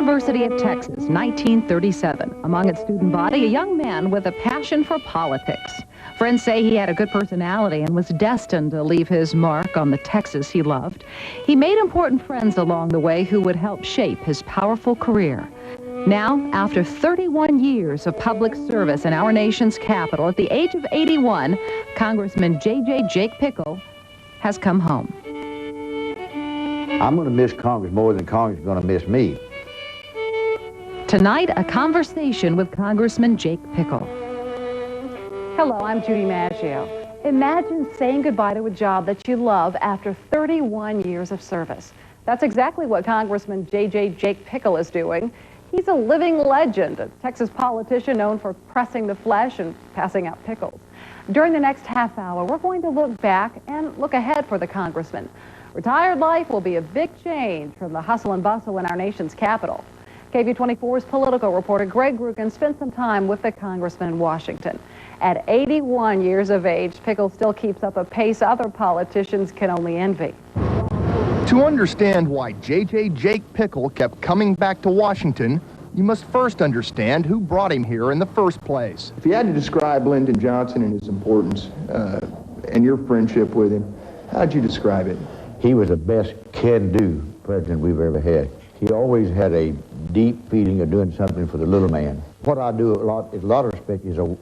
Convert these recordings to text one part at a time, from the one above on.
University of Texas, 1937. Among its student body, a young man with a passion for politics. Friends say he had a good personality and was destined to leave his mark on the Texas he loved. He made important friends along the way who would help shape his powerful career. Now, after 31 years of public service in our nation's capital, at the age of 81, Congressman Jake Pickle has come home. I'm going to miss Congress more than Congress is going to miss me. Tonight, a conversation with Congressman Jake Pickle. Hello, I'm Judy Maggio. Imagine saying goodbye to a job that you love after 31 years of service. That's exactly what Congressman Jake Pickle is doing. He's a living legend, a Texas politician known for pressing the flesh and passing out pickles. During the next half hour, we're going to look back and look ahead for the congressman. Retired life will be a big change from the hustle and bustle in our nation's capital. KVUE-24's political reporter Greg Grugan spent some time with the congressman in Washington. At 81 years of age, Pickle still keeps up a pace other politicians can only envy. To understand why Jake Pickle kept coming back to Washington, you must first understand who brought him here in the first place. If you had to describe Lyndon Johnson and his importance and your friendship with him, how'd you describe it? He was the best can-do president we've ever had. He always had a deep feeling of doing something for the little man. What I do in a lot of respect is a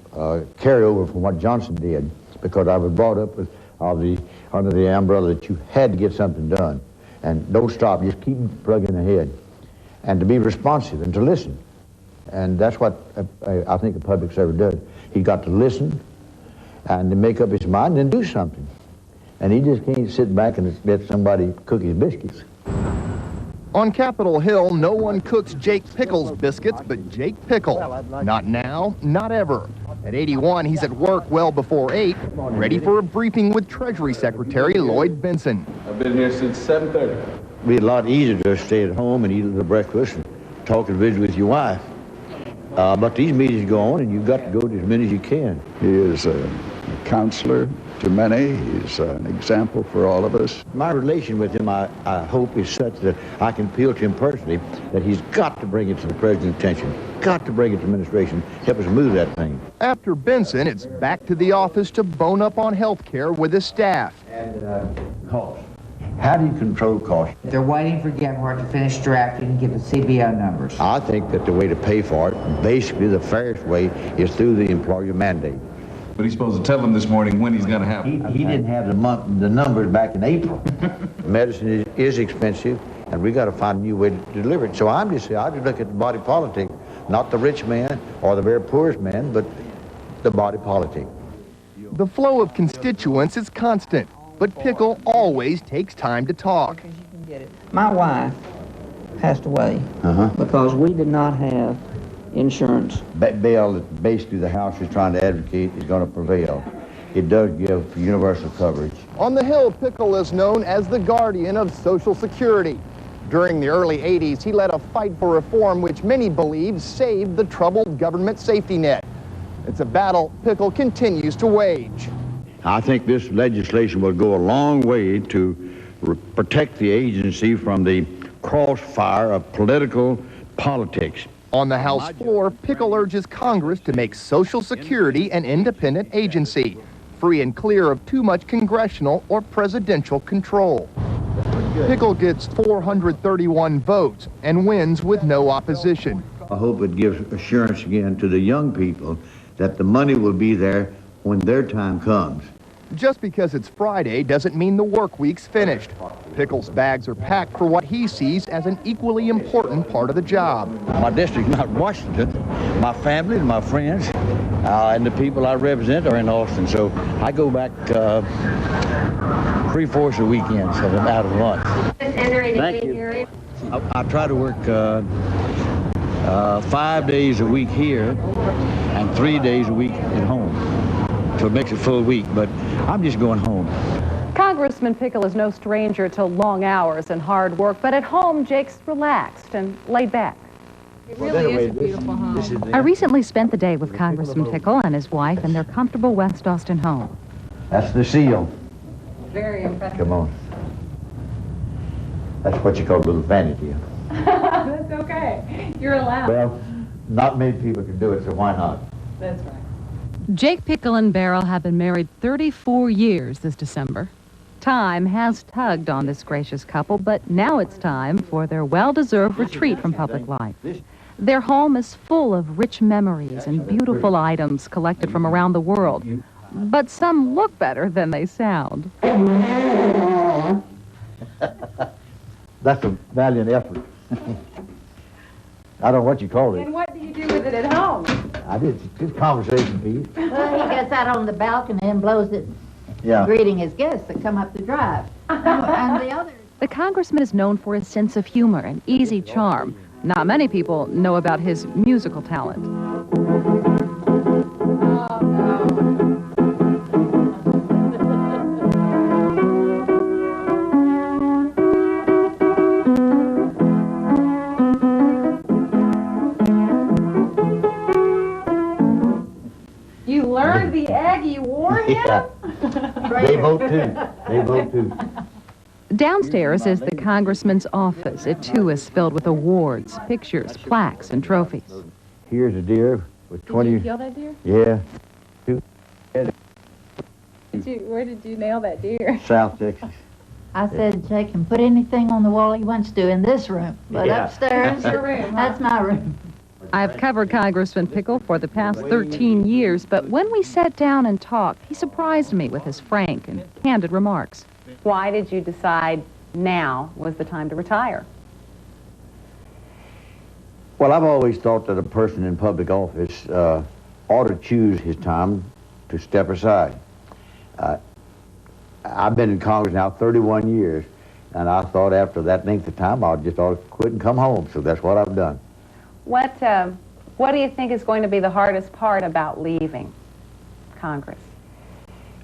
carryover from what Johnson did, because I was brought up with under the umbrella that you had to get something done. And don't stop, just keep plugging ahead. And to be responsive and to listen. And that's what I think a public servant does. He got to listen and to make up his mind and do something. And he just can't sit back and let somebody cook his biscuits. On Capitol Hill, no one cooks Jake Pickle's biscuits but Jake Pickle. Not now, not ever. At 81, he's at work well before 8, ready for a briefing with Treasury Secretary Lloyd Benson. I've been here since 7:30. It'd be a lot easier to stay at home and eat a little breakfast and talk and visit with your wife. But these meetings go on, and you've got to go to as many as you can. He is a counselor to many. He's an example for all of us. My relation with him, I hope, is such that I can appeal to him personally that he's got to bring it to the president's attention, got to bring it to administration, help us move that thing. After Benson, it's back to the office to bone up on health care with his staff. And costs. How do you control costs? They're waiting for Genhart to finish drafting and give the CBO numbers. I think that the way to pay for it, basically the fairest way, is through the employer mandate. But he's supposed to tell them this morning when he's going to have it. He didn't have the numbers back in April. Medicine is expensive, and we got to find a new way to deliver it. So I just look at the body politic, not the rich man or the very poorest man, but the body politic. The flow of constituents is constant, but Pickle always takes time to talk. My wife passed away because we did not have insurance. Bail that basically the House is trying to advocate is going to prevail. It does give universal coverage. On the Hill, Pickle is known as the guardian of Social Security. During the early 80s, he led a fight for reform which many believe saved the troubled government safety net. It's a battle Pickle continues to wage. I think this legislation will go a long way to protect the agency from the crossfire of political politics. On the House floor, Pickle urges Congress to make Social Security an independent agency, free and clear of too much congressional or presidential control. Pickle gets 431 votes and wins with no opposition. I hope it gives assurance again to the young people that the money will be there when their time comes. Just because it's Friday doesn't mean the work week's finished. Pickle's bags are packed for what he sees as an equally important part of the job. My district's not Washington. My family and my friends and the people I represent are in Austin, so I go back 3/4 of weekends out of lunch. Thank you. I try to work 5 days a week here and 3 days a week at home. So it makes it a full week, but I'm just going home. Congressman Pickle is no stranger to long hours and hard work, but at home, Jake's relaxed and laid back. It really is a beautiful home. I recently spent the day with Congressman Pickle and his wife in their comfortable West Austin home. That's the seal. Very impressive. Come on. That's what you call a little vanity. That's That's okay. You're allowed. Well, not many people can do it, so why not? That's right. Jake Pickle and Beryl have been married 34 years this December. Time has tugged on this gracious couple, but now it's time for their well-deserved retreat from public life. Their home is full of rich memories and beautiful items collected from around the world. But some look better than they sound. That's a valiant effort. I don't know what you call it. And what do you do with it at home? I did just conversation piece. Well, he gets out on the balcony and blows it, Yeah. greeting his guests that come up the drive. And the others. The congressman is known for his sense of humor and easy charm. Not many people know about his musical talent. You learned the Aggie war hymn? Yeah. They vote too. They vote too. Downstairs is the congressman's office. It too is filled with awards, pictures, plaques, and trophies. Here's a deer with 20. Did you kill that deer? Yeah. Where did you nail that deer? South Texas. I said, Jake can put anything on the wall he wants to in this room, but Yeah. upstairs, Your room, that's my room. I've covered Congressman Pickle for the past 13 years, but when we sat down and talked, he surprised me with his frank and candid remarks. Why did you decide now was the time to retire? Well, I've always thought that a person in public office ought to choose his time to step aside. I've been in Congress now 31 years, and I thought after that length of time, I just ought to quit and come home, so that's what I've done. What do you think is going to be the hardest part about leaving Congress?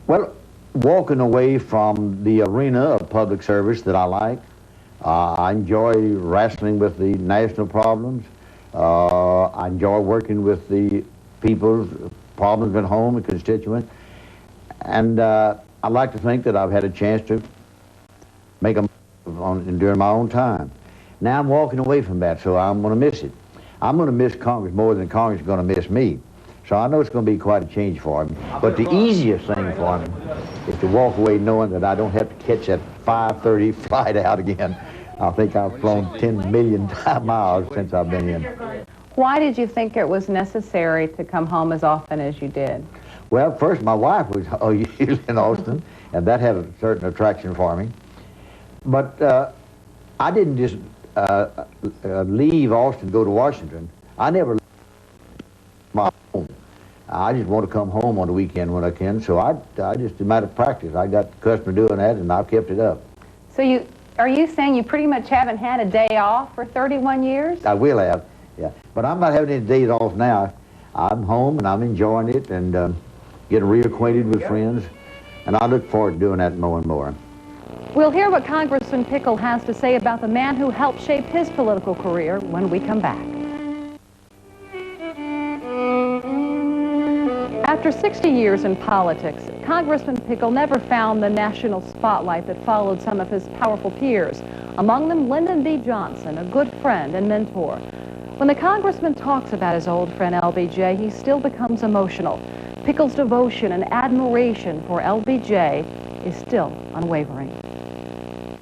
Well, walking away from the arena of public service that I like. I enjoy wrestling with the national problems. I enjoy working with the people's problems at home, the constituents. And I like to think that I've had a chance to make them during my own time. Now I'm walking away from that, so I'm going to miss it. I'm going to miss Congress more than Congress is going to miss me. So I know it's going to be quite a change for him. But the easiest thing for him is to walk away knowing that I don't have to catch that 5:30 flight out again. I think I've flown 10 million miles since I've been here. Why did you think it was necessary to come home as often as you did? Well, first, my wife was usually in Austin, and that had a certain attraction for me. But I didn't just leave Austin to go to Washington. I never left my home. I just want to come home on the weekend when I can, so I just, a matter of practice, I got the custom of doing that, and I've kept it up. So are you saying you pretty much haven't had a day off for 31 years? I will have, yeah. But I'm not having any days off now. I'm home, and I'm enjoying it, and getting reacquainted with friends, and I look forward to doing that more and more. We'll hear what Congressman Pickle has to say about the man who helped shape his political career when we come back. After 60 years in politics, Congressman Pickle never found the national spotlight that followed some of his powerful peers, among them Lyndon B. Johnson, a good friend and mentor. When the congressman talks about his old friend LBJ, he still becomes emotional. Pickle's devotion and admiration for LBJ is still unwavering.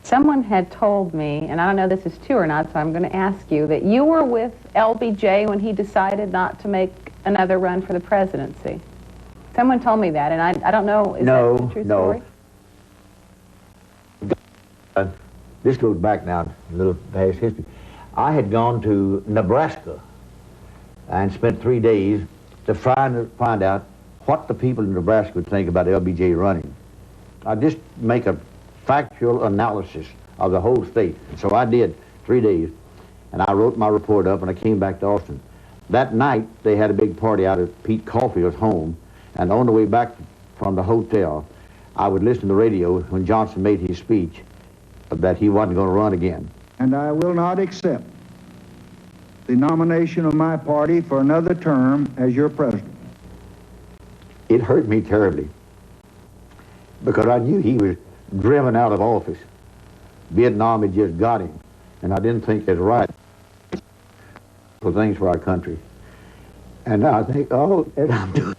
Someone had told me, and I don't know if this is true or not, so I'm going to ask you, that you were with LBJ when he decided not to make another run for the presidency. Someone told me that, and I don't know, is that a true story? This goes back now, a little past history. I had gone to Nebraska and spent 3 days to find out what the people in Nebraska would think about LBJ running. I just make a factual analysis of the whole state. So I did 3 days, and I wrote my report up, and I came back to Austin. That night, they had a big party out at Pete Caulfield's home, and on the way back from the hotel, I would listen to the radio when Johnson made his speech that he wasn't going to run again. And I will not accept the nomination of my party for another term as your president. It hurt me terribly because I knew he was driven out of office. Vietnam had just got him, and I didn't think it was right. for things for our country. And I think, oh, and I'm doing.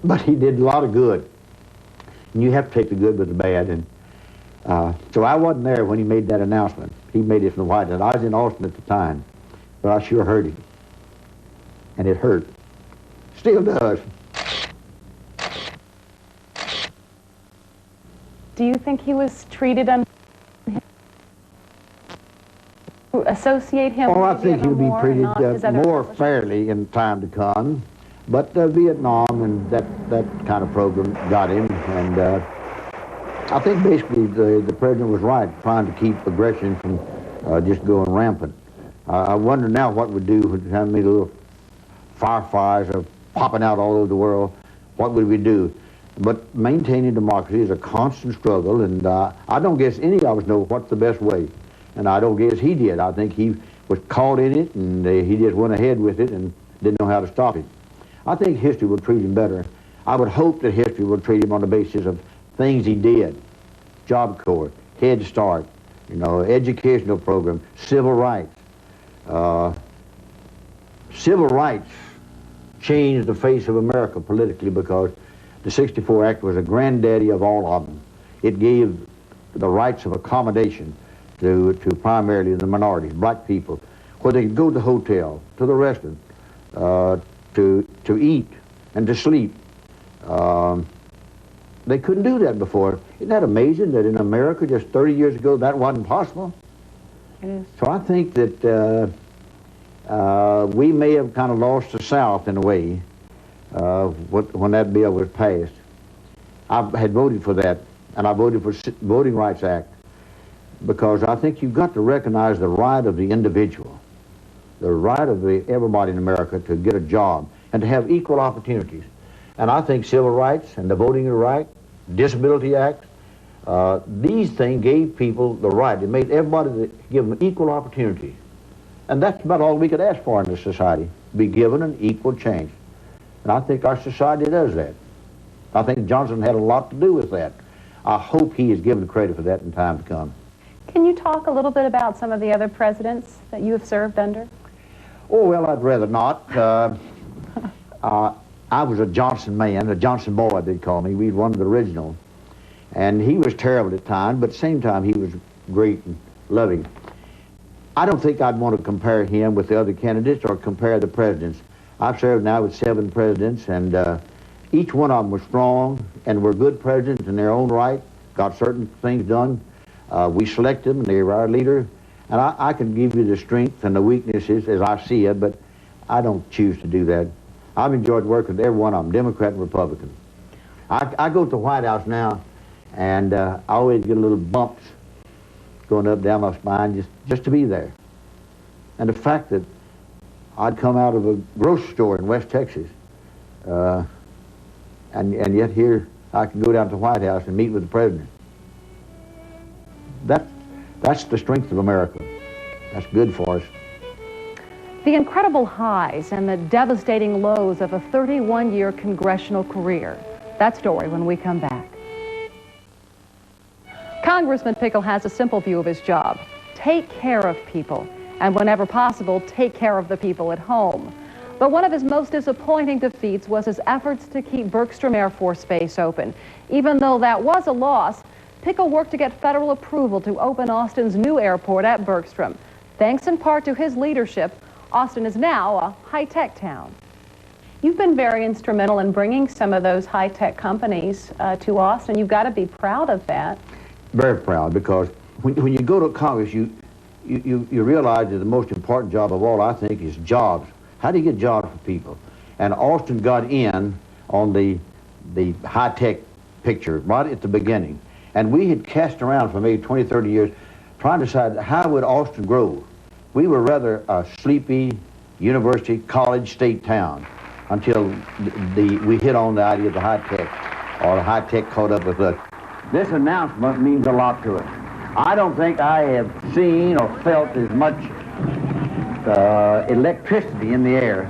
But he did a lot of good. And you have to take the good with the bad. And so I wasn't there when he made that announcement. He made it from the White House. I was in Austin at the time, but I sure heard him. And it hurt. Still does. Do you think he was treated associate him? Oh, I with think he'll be Vietnam treated War and not his other more accomplishments? fairly in time to come. But Vietnam and that kind of program got him. And I think basically the president was right, trying to keep aggression from just going rampant. I wonder now what we'd do with how many little fireflies are popping out all over the world. What would we do? But maintaining democracy is a constant struggle, and I don't guess any of us know what's the best way. And I don't guess he did. I think he was caught in it, and he just went ahead with it and didn't know how to stop it. I think history will treat him better. I would hope that history will treat him on the basis of things he did. Job Corps, Head Start, you know, educational program, civil rights. Civil rights changed the face of America politically because the '64 Act was a granddaddy of all of them. It gave the rights of accommodation to primarily the minorities, black people, where they could go to the hotel, to the restaurant, to eat and to sleep. They couldn't do that before. Isn't that amazing that in America just 30 years ago that wasn't possible? It is. So I think that we may have kind of lost the South in a way when that bill was passed. I had voted for that, and I voted for Voting Rights Act because I think you've got to recognize the right of the individual, the right of everybody in America to get a job and to have equal opportunities. And I think civil rights and the Voting Right, Disability Act, these things gave people the right. It made everybody give them equal opportunity. And that's about all we could ask for in this society, be given an equal chance. And I think our society does that. I think Johnson had a lot to do with that. I hope he is given credit for that in time to come. Can you talk a little bit about some of the other presidents that you have served under? Oh, well, I'd rather not. I was a Johnson man, a Johnson boy, they'd call me. We were one of the original. And he was terrible at times, but at the same time, he was great and loving. I don't think I'd want to compare him with the other candidates or compare the presidents. I've served now with 7 presidents, and each one of them was strong and were good presidents in their own right, got certain things done. We selected them, and they were our leader. And I can give you the strength and the weaknesses as I see it, but I don't choose to do that. I've enjoyed working with every one of them, Democrat and Republican. I go to the White House now, and I always get a little bumps going up down my spine just to be there. And the fact that I'd come out of a grocery store in West Texas, and yet here I can go down to the White House and meet with the president. That's the strength of America. That's good for us. The incredible highs and the devastating lows of a 31-year congressional career. That story when we come back. Congressman Pickle has a simple view of his job. Take care of people, and whenever possible, take care of the people at home. But one of his most disappointing defeats was his efforts to keep Bergstrom Air Force Base open. Even though that was a loss, Pickle worked to get federal approval to open Austin's new airport at Bergstrom. Thanks in part to his leadership, Austin is now a high-tech town. You've been very instrumental in bringing some of those high-tech companies to Austin. You've got to be proud of that. Very proud, because when you go to Congress, you realize that the most important job of all, I think, is jobs. How do you get jobs for people? And Austin got in on the high-tech picture right at the beginning. And we had cast around for maybe 20, 30 years trying to decide how would Austin grow. We were rather a sleepy university, college, state town until we hit on the idea of the high-tech, or the high-tech caught up with us. This announcement means a lot to us. I don't think I have seen or felt as much electricity in the air,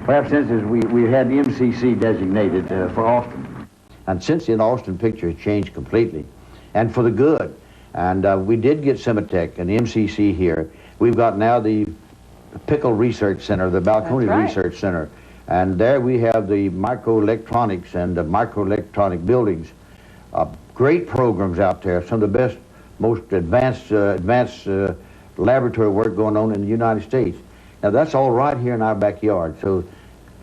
perhaps since we had the MCC designated for Austin. And since the Austin picture has changed completely, and for the good. And we did get Cemetech and the MCC here. We've got now the Pickle Research Center, the Balcony Research Center. And there we have the microelectronics and the microelectronic buildings. Great programs out there, some of the best, most advanced laboratory work going on in the United States. Now that's all right here in our backyard. So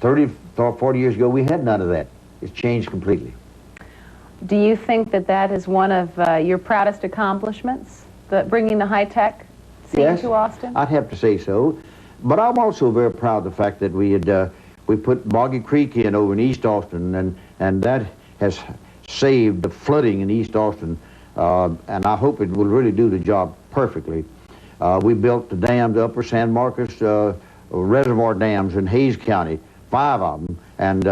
30 or 40 years ago, we had none of that. It's changed completely. Do you think that that is one of your proudest accomplishments, bringing the high-tech scene to Austin? I'd have to say so. But I'm also very proud of the fact that we had we put Boggy Creek in over in East Austin, and that has saved the flooding in East Austin, and I hope it will really do the job perfectly. We built the dams, the Upper San Marcos reservoir dams in Hayes County, 5 of them, and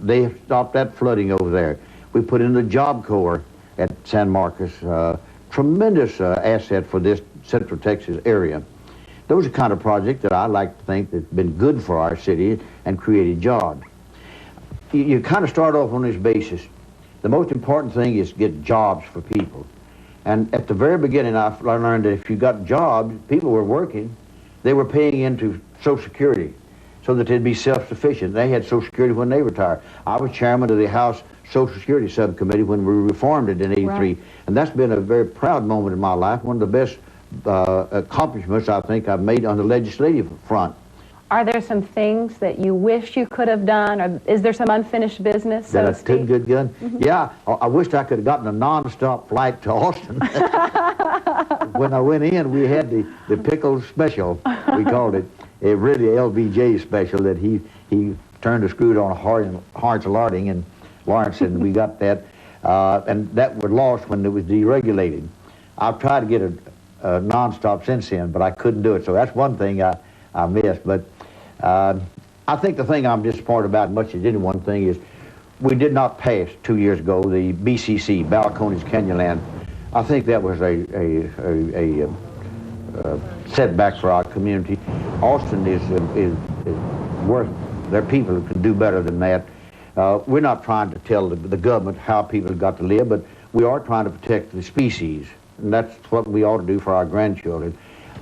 they stopped that flooding over there. We put in the Job Corps at San Marcos, tremendous asset for this Central Texas area. Those are the kind of projects that I like to think that's been good for our city and created jobs. You kind of start off on this basis. The most important thing is to get jobs for people. And at the very beginning, I learned that if you got jobs, people were working, they were paying into Social Security so that they'd be self-sufficient. They had Social Security when they retired. I was chairman of the House Social Security Subcommittee when we reformed it in '83. Right. And that's been a very proud moment in my life, one of the best accomplishments I think I've made on the legislative front. Are there some things that you wish you could have done, or is there some unfinished business, so to speak? That I could get done? Mm-hmm. Yeah, I wished I could have gotten a non-stop flight to Austin. When I went in, we had the pickle special, we called it. A really LBJ special that he turned the screw on Harts Larding in Lawrence, and we got that. And that was lost when it was deregulated. I've tried to get a non-stop since then, but I couldn't do it. So that's one thing I missed. But I think the thing I'm disappointed about as much as any one thing is we did not pass 2 years ago the BCC, Balcones Canyonland. I think that was a setback for our community. Austin is worth, there are people who can do better than that. We're not trying to tell the government how people have got to live, but we are trying to protect the species, and that's what we ought to do for our grandchildren.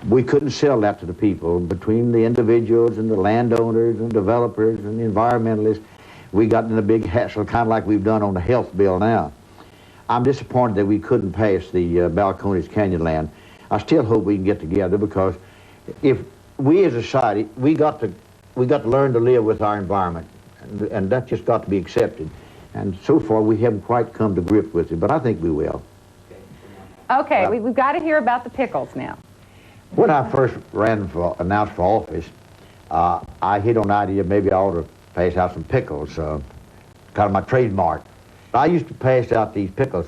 We couldn't sell that to the people. Between the individuals and the landowners and developers and the environmentalists, we got in a big hassle, kind of like we've done on the health bill now. I'm disappointed that we couldn't pass the Balcones Canyonland. I still hope we can get together, because if we as a society, we got to learn to live with our environment, and that's just got to be accepted. And so far, we haven't quite come to grips with it, but I think we will. Okay, we've got to hear about the pickles now. When I first announced for office, I hit on the idea maybe I ought to pass out some pickles, kind of my trademark. I used to pass out these pickles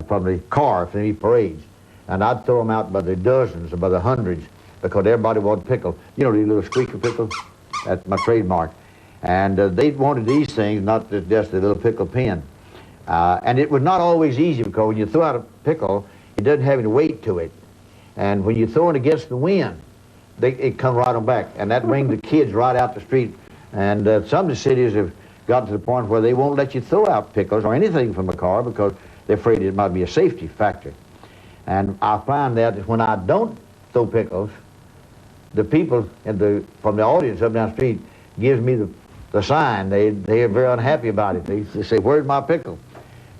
from the car for any parades, and I'd throw them out by the dozens or by the hundreds because everybody wanted pickle. You know, these little squeaker pickles? That's my trademark. And they wanted these things, not just a little pickle pen. And it was not always easy, because when you throw out a pickle, it doesn't have any weight to it. And when you throw it against the wind, it comes right on back. And that brings the kids right out the street. And some of the cities have gotten to the point where they won't let you throw out pickles or anything from a car because they're afraid it might be a safety factor. And I find that when I don't throw pickles, the people from the audience up down the street gives me the sign. They are very unhappy about it. They say, "Where's my pickle?"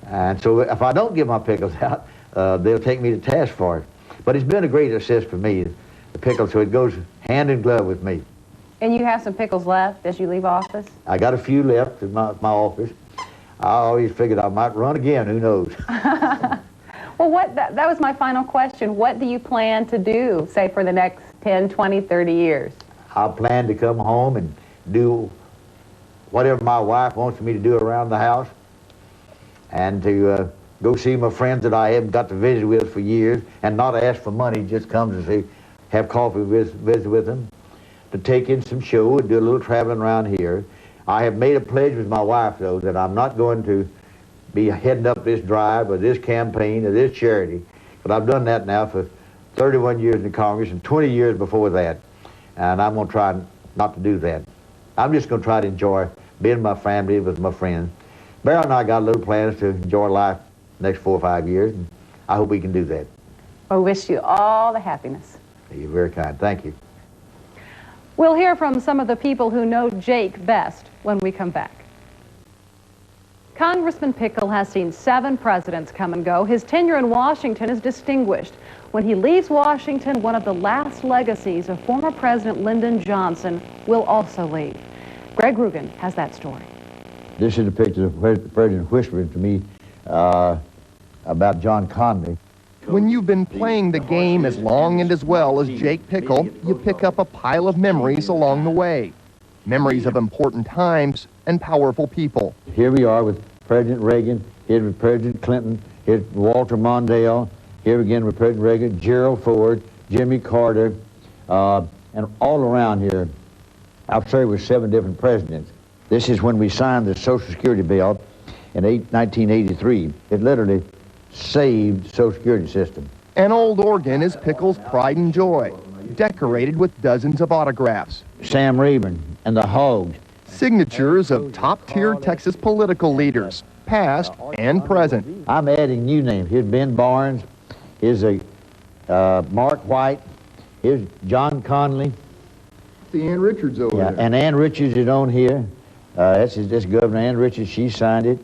And so if I don't give my pickles out, they'll take me to task for it. But it's been a great assist for me, the pickle, so it goes hand in glove with me. And you have some pickles left as you leave office? I got a few left in my office. I always figured I might run again, who knows. Well, that was my final question. What do you plan to do, say, for the next 10, 20, 30 years? I plan to come home and do whatever my wife wants me to do around the house, and to go see my friends that I haven't got to visit with for years, and not ask for money, just come to see, have coffee, visit with them, to take in some show and do a little traveling around here. I have made a pledge with my wife, though, that I'm not going to be heading up this drive or this campaign or this charity, but I've done that now for 31 years in Congress and 20 years before that, and I'm going to try not to do that. I'm just going to try to enjoy being with my family, with my friends. Beryl and I got little plans to enjoy life the next 4 or 5 years, and I hope we can do that. I wish you all the happiness. You're very kind. Thank you. We'll hear from some of the people who know Jake best when we come back. Congressman Pickle has seen 7 presidents come and go. His tenure in Washington is distinguished. When he leaves Washington, one of the last legacies of former President Lyndon Johnson will also leave. Greg Rugen has that story. This is a picture of the President whispering to me about John Conley. When you've been playing the game as long and as well as Jake Pickle, you pick up a pile of memories along the way. Memories of important times and powerful people. Here we are with President Reagan, here with President Clinton, here's Walter Mondale, here again with President Reagan, Gerald Ford, Jimmy Carter, and all around here, I've served with 7 different presidents. This is when we signed the Social Security bill in 1983. It literally saved the Social Security system. An old organ is Pickle's pride and joy, decorated with dozens of autographs. Sam Rayburn and the Hogs. Signatures of top-tier Texas political leaders, past and present. I'm adding new names. Here's Ben Barnes, here's Mark White, here's John Conley. The Ann Richards over there. And Ann Richards is on here. That's Governor Ann Richards, she signed it.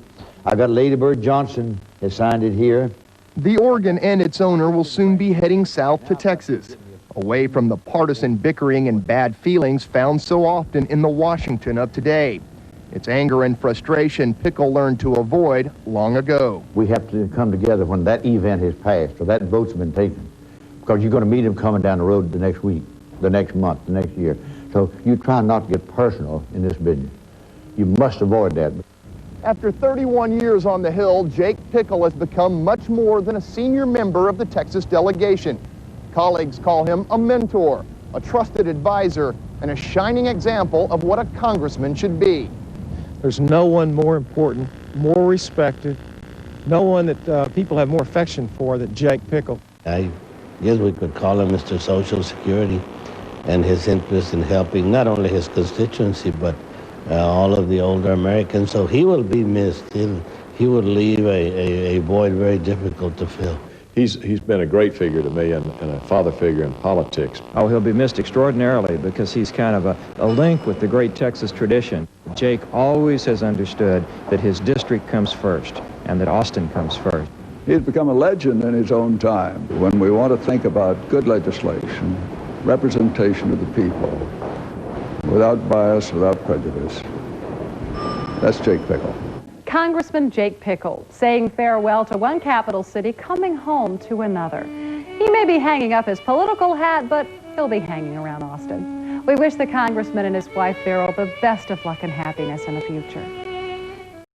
I got Lady Bird Johnson has signed it here. The organ and its owner will soon be heading south to Texas, away from the partisan bickering and bad feelings found so often in the Washington of today. It's anger and frustration Pickle learned to avoid long ago. We have to come together when that event has passed or that vote's been taken, because you're going to meet him coming down the road the next week, the next month, the next year. So you try not to get personal in this business. You must avoid that. After 31 years on the Hill, Jake Pickle has become much more than a senior member of the Texas delegation. Colleagues call him a mentor, a trusted advisor, and a shining example of what a congressman should be. There's no one more important, more respected, no one that people have more affection for than Jake Pickle. I guess we could call him Mr. Social Security, and his interest in helping not only his constituency, but all of the older Americans. So he will be missed. He would leave a void very difficult to fill. He's been a great figure to me and a father figure in politics. Oh, he'll be missed extraordinarily because he's kind of a link with the great Texas tradition. Jake always has understood that his district comes first and that Austin comes first. He's become a legend in his own time. When we want to think about good legislation, representation of the people, without bias, without prejudice, that's Jake Pickle. Congressman Jake Pickle saying farewell to one capital city, coming home to another. He may be hanging up his political hat, but he'll be hanging around Austin. We wish the congressman and his wife Beryl the best of luck and happiness in the future.